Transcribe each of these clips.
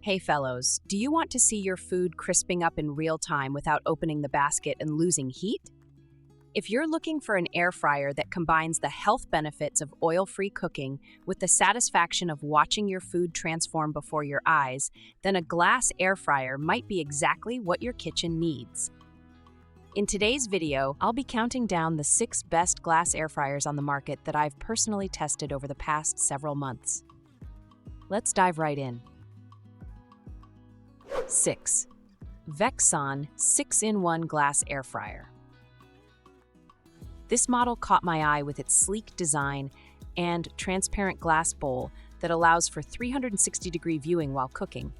Hey fellows, do you want to see your food crisping up in real time without opening the basket and losing heat? If you're looking for an air fryer that combines the health benefits of oil-free cooking with the satisfaction of watching your food transform before your eyes, then a glass air fryer might be exactly what your kitchen needs. In today's video, I'll be counting down the 6 best glass air fryers on the market that I've personally tested over the past several months. Let's dive right in. 6. Vexon 6-in-1 Glass Air Fryer. This model caught my eye with its sleek design and transparent glass bowl that allows for 360-degree viewing while cooking.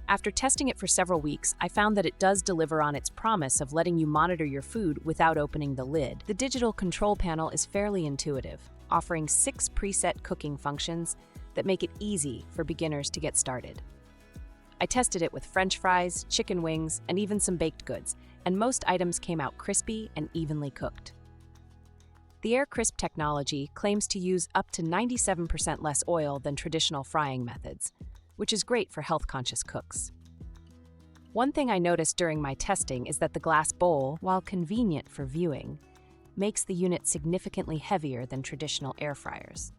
After testing it for several weeks, I found that it does deliver on its promise of letting you monitor your food without opening the lid. The digital control panel is fairly intuitive, offering 6 preset cooking functions that make it easy for beginners to get started. I tested it with French fries, chicken wings, and even some baked goods, and most items came out crispy and evenly cooked. The Air Crisp technology claims to use up to 97% less oil than traditional frying methods, which is great for health-conscious cooks. One thing I noticed during my testing is that the glass bowl, while convenient for viewing, makes the unit significantly heavier than traditional air fryers.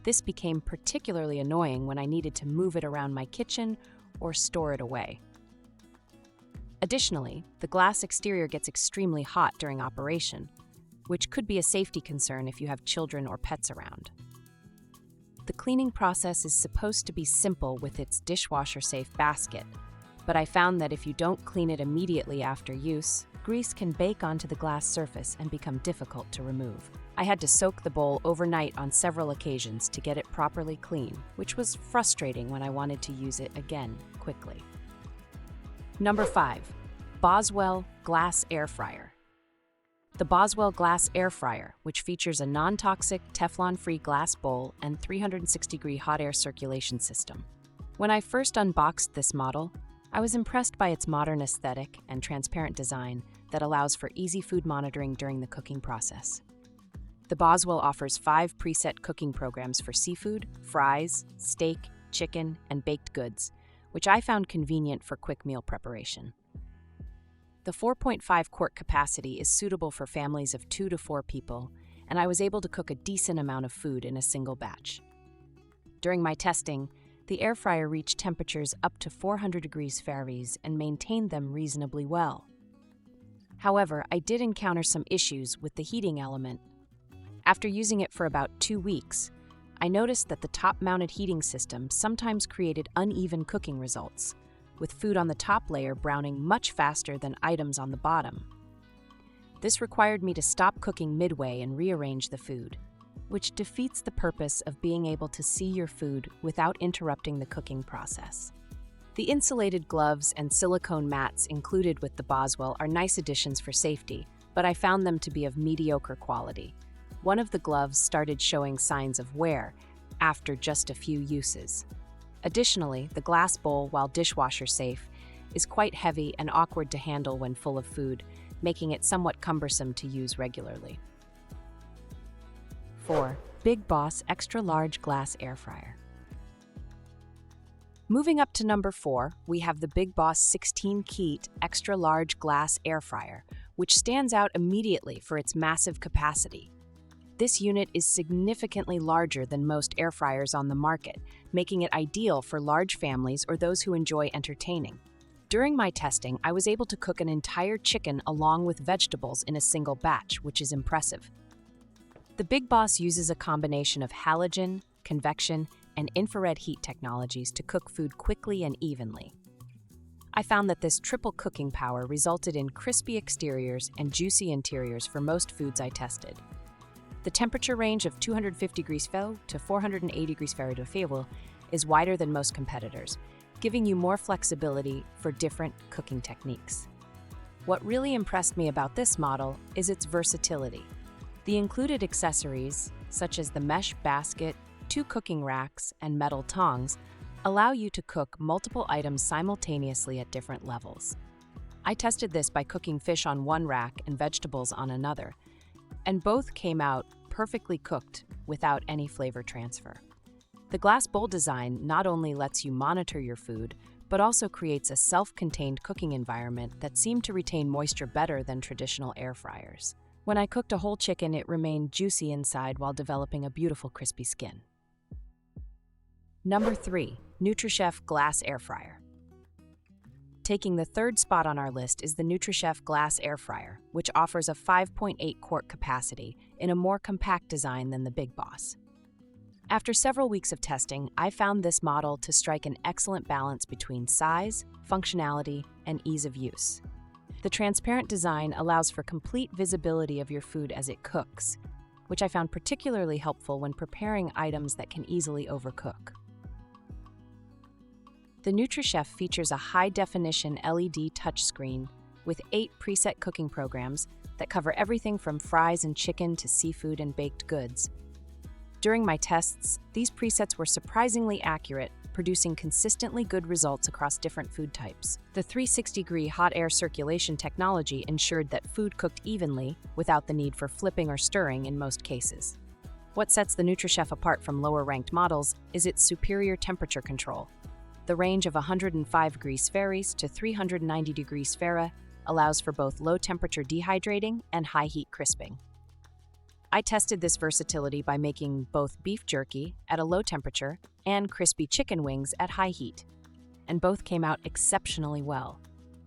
This became particularly annoying when I needed to move it around my kitchen or store it away. Additionally, the glass exterior gets extremely hot during operation, which could be a safety concern if you have children or pets around. The cleaning process is supposed to be simple with its dishwasher-safe basket, but I found that if you don't clean it immediately after use, grease can bake onto the glass surface and become difficult to remove. I had to soak the bowl overnight on several occasions to get it properly clean, which was frustrating when I wanted to use it again quickly. Number 5. BOSWELL Glass Air Fryer. The BOSWELL Glass Air Fryer, which features a non-toxic, Teflon-free glass bowl and 360-degree hot air circulation system. When I first unboxed this model, I was impressed by its modern aesthetic and transparent design that allows for easy food monitoring during the cooking process. The BOSWELL offers 5 preset cooking programs for seafood, fries, steak, chicken, and baked goods, which I found convenient for quick meal preparation. The 4.5 quart capacity is suitable for families of 2 to 4 people, and I was able to cook a decent amount of food in a single batch. During my testing, the air fryer reached temperatures up to 400 degrees Fahrenheit and maintained them reasonably well. However, I did encounter some issues with the heating element. After using it for about 2 weeks, I noticed that the top-mounted heating system sometimes created uneven cooking results, with food on the top layer browning much faster than items on the bottom. This required me to stop cooking midway and rearrange the food, which defeats the purpose of being able to see your food without interrupting the cooking process. The insulated gloves and silicone mats included with the BOSWELL are nice additions for safety, but I found them to be of mediocre quality. One of the gloves started showing signs of wear after just a few uses. Additionally, the glass bowl, while dishwasher safe, is quite heavy and awkward to handle when full of food, making it somewhat cumbersome to use regularly. 4. Big Boss Extra Large Glass Air Fryer. Moving up to number 4, we have the Big Boss 16-Keat Extra Large Glass Air Fryer, which stands out immediately for its massive capacity. This unit is significantly larger than most air fryers on the market, making it ideal for large families or those who enjoy entertaining. During my testing, I was able to cook an entire chicken along with vegetables in a single batch, which is impressive. The Big Boss uses a combination of halogen, convection, and infrared heat technologies to cook food quickly and evenly. I found that this triple cooking power resulted in crispy exteriors and juicy interiors for most foods I tested. The temperature range of 250 degrees Fahrenheit to 480 degrees Fahrenheit is wider than most competitors, giving you more flexibility for different cooking techniques. What really impressed me about this model is its versatility. The included accessories, such as the mesh basket, 2 cooking racks, and metal tongs, allow you to cook multiple items simultaneously at different levels. I tested this by cooking fish on one rack and vegetables on another, and both came out perfectly cooked without any flavor transfer. The glass bowl design not only lets you monitor your food, but also creates a self-contained cooking environment that seemed to retain moisture better than traditional air fryers. When I cooked a whole chicken, it remained juicy inside while developing a beautiful crispy skin. Number 3. NutriChef Glass Air Fryer. Taking the third spot on our list is the NutriChef Glass Air Fryer, which offers a 5.8 quart capacity in a more compact design than the Big Boss. After several weeks of testing, I found this model to strike an excellent balance between size, functionality, and ease of use. The transparent design allows for complete visibility of your food as it cooks, which I found particularly helpful when preparing items that can easily overcook. The NutriChef features a high-definition LED touchscreen with 8 preset cooking programs that cover everything from fries and chicken to seafood and baked goods. During my tests, these presets were surprisingly accurate, producing consistently good results across different food types. The 360-degree hot air circulation technology ensured that food cooked evenly without the need for flipping or stirring in most cases. What sets the NutriChef apart from lower-ranked models is its superior temperature control. The range of 105 degrees Fahrenheit to 390 degrees Fahrenheit allows for both low-temperature dehydrating and high-heat crisping. I tested this versatility by making both beef jerky at a low temperature and crispy chicken wings at high heat, and both came out exceptionally well.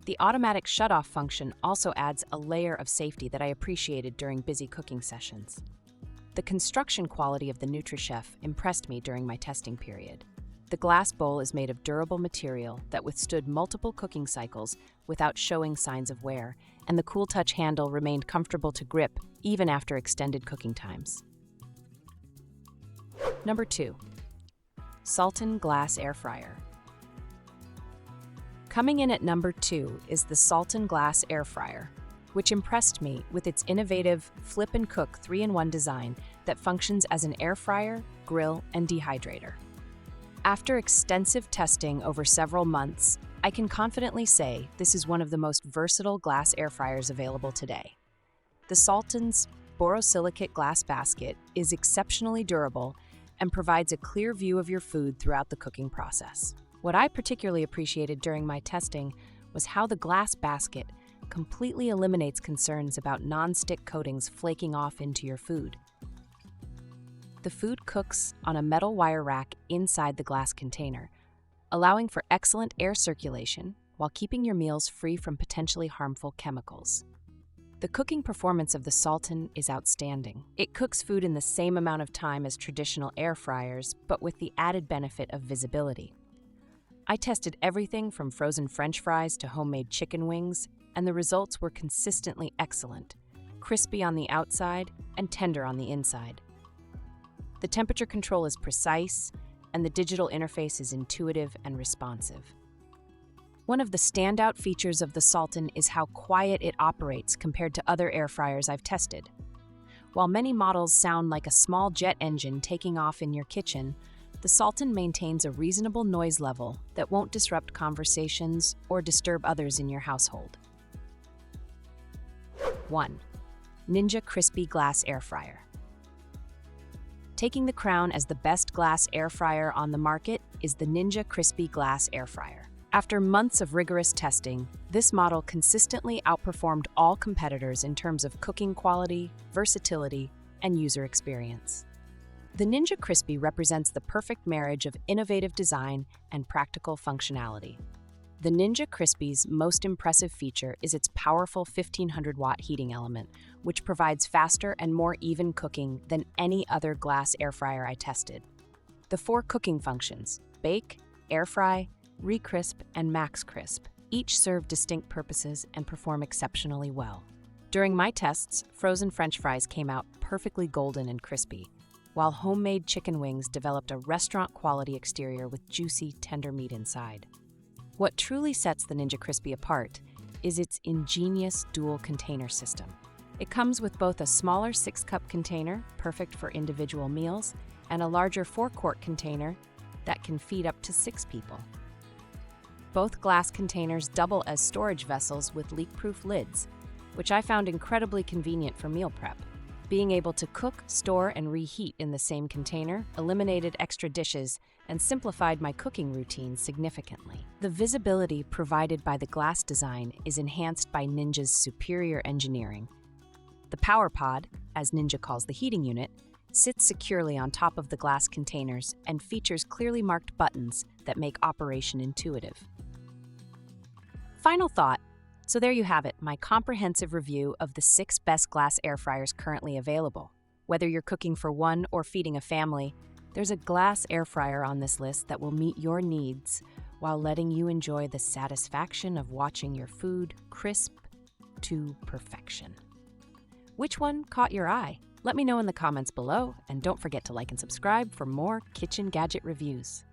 The automatic shutoff function also adds a layer of safety that I appreciated during busy cooking sessions. The construction quality of the NutriChef impressed me during my testing period. The glass bowl is made of durable material that withstood multiple cooking cycles without showing signs of wear, and the Cool Touch handle remained comfortable to grip even after extended cooking times. Number 2. Salton Glass Air Fryer. Coming in at number 2 is the Salton Glass Air Fryer, which impressed me with its innovative flip and cook 3-in-1 design that functions as an air fryer, grill, and dehydrator. After extensive testing over several months, I can confidently say this is one of the most versatile glass air fryers available today. The Salton's borosilicate glass basket is exceptionally durable and provides a clear view of your food throughout the cooking process. What I particularly appreciated during my testing was how the glass basket completely eliminates concerns about non-stick coatings flaking off into your food. The food cooks on a metal wire rack inside the glass container, allowing for excellent air circulation while keeping your meals free from potentially harmful chemicals. The cooking performance of the Salton is outstanding. It cooks food in the same amount of time as traditional air fryers, but with the added benefit of visibility. I tested everything from frozen French fries to homemade chicken wings, and the results were consistently excellent, crispy on the outside and tender on the inside. The temperature control is precise, and the digital interface is intuitive and responsive. One of the standout features of the Salton is how quiet it operates compared to other air fryers I've tested. While many models sound like a small jet engine taking off in your kitchen, the Salton maintains a reasonable noise level that won't disrupt conversations or disturb others in your household. 1. Ninja Crispi Glass Air Fryer. Taking the crown as the best glass air fryer on the market is the Ninja Crispi Glass Air Fryer. After months of rigorous testing, this model consistently outperformed all competitors in terms of cooking quality, versatility, and user experience. The Ninja Crispi represents the perfect marriage of innovative design and practical functionality. The Ninja Crispi's most impressive feature is its powerful 1500-watt heating element, which provides faster and more even cooking than any other glass air fryer I tested. The 4 cooking functions, bake, air fry, recrisp, and max crisp, each serve distinct purposes and perform exceptionally well. During my tests, frozen French fries came out perfectly golden and crispy, while homemade chicken wings developed a restaurant-quality exterior with juicy, tender meat inside. What truly sets the Ninja Crispi apart is its ingenious dual container system. It comes with both a smaller 6-cup container, perfect for individual meals, and a larger 4-quart container that can feed up to 6 people. Both glass containers double as storage vessels with leak-proof lids, which I found incredibly convenient for meal prep. Being able to cook, store, and reheat in the same container eliminated extra dishes and simplified my cooking routine significantly. The visibility provided by the glass design is enhanced by Ninja's superior engineering. The Power Pod, as Ninja calls the heating unit, sits securely on top of the glass containers and features clearly marked buttons that make operation intuitive. Final thought. So there you have it, my comprehensive review of the 6 best glass air fryers currently available. Whether you're cooking for one or feeding a family, there's a glass air fryer on this list that will meet your needs while letting you enjoy the satisfaction of watching your food crisp to perfection. Which one caught your eye? Let me know in the comments below, and don't forget to like and subscribe for more kitchen gadget reviews.